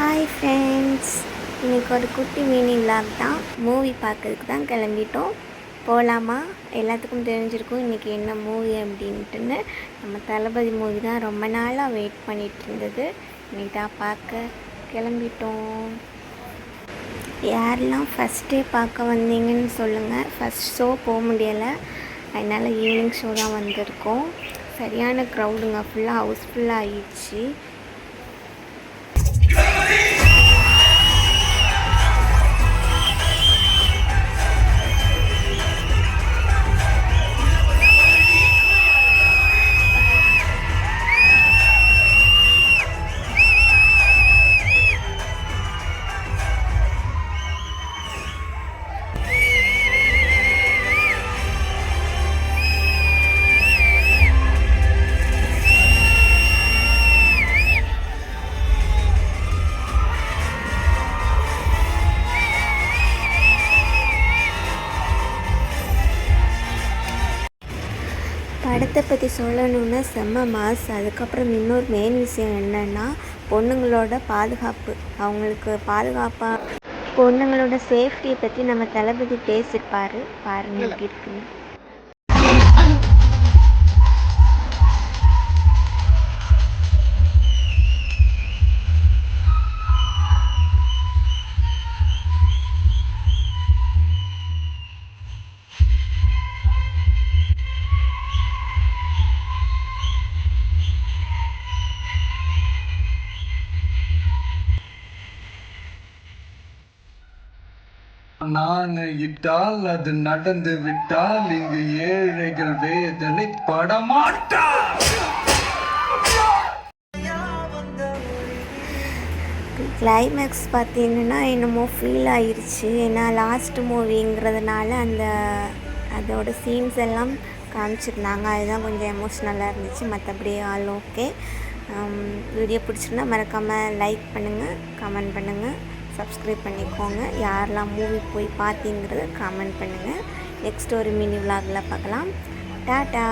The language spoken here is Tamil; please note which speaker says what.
Speaker 1: ஹாய் ஃப்ரெண்ட்ஸ், இன்றைக்கி ஒரு குட்டி மினி விலாக் தான். மூவி பார்க்கறதுக்கு தான் கிளம்பிட்டோம். போகலாமா? எல்லாத்துக்கும் தெரிஞ்சிருக்கும் இன்றைக்கி என்ன மூவி அப்படின்ட்டுன்னு. நம்ம தளபதி மூவி தான் ரொம்ப நாளாக வெயிட் பண்ணிகிட்டு இருந்தது. இன்றைக்கி தான் பார்க்க கிளம்பிட்டோம். யாரெல்லாம் ஃபஸ்ட் டே பார்க்க வந்தீங்கன்னு சொல்லுங்கள். ஃபஸ்ட் ஷோ போக முடியலை, அதனால் ஈவினிங் ஷோ தான் வந்திருக்கோம். சரியான க்ரௌடுங்க, ஃபுல்லாக ஹவுஸ்ஃபுல்லாக ஆயிடுச்சு. படத்தை பற்றி சொல்லணுன்னா செம்ம மாஸ். அதுக்கப்புறம் இன்னொரு மெயின் விஷயம் என்னென்னா பொண்ணுங்களோட பாதுகாப்பு. அவங்களுக்கு பாதுகாப்பாக பொண்ணுங்களோட சேஃப்டியை பற்றி நம்ம தளபதி பேசியிருப்பார். பாருங்கள் எப்படி இருக்குன்னு.
Speaker 2: நான் இட்டால் அது நடந்து விட்டால் இங்கு ஏழைகள் வேதனை படமாட்டார்.
Speaker 1: கிளைமேக்ஸ் பார்த்தீங்கன்னா என்னமோ ஃபீல் ஆயிடுச்சு. ஏன்னா லாஸ்ட் மூவிங்கிறதுனால அதோட சீன்ஸ் எல்லாம் காமிச்சிருந்தாங்க. அதுதான் கொஞ்சம் எமோஷ்னலாக இருந்துச்சு. மற்றபடி ஆல் ஓகே. வீடியோ பிடிச்சிருந்தா மறக்காமல் லைக் பண்ணுங்கள், கமெண்ட் பண்ணுங்கள், சப்ஸ்கிரைப் பண்ணிக்கோங்க. யாரெல்லாம் மூவி போய் பார்த்தீங்கிறத கமெண்ட் பண்ணுங்கள். நெக்ஸ்ட் ஒரு மினி விலாகில் பார்க்கலாம். டாட்டா.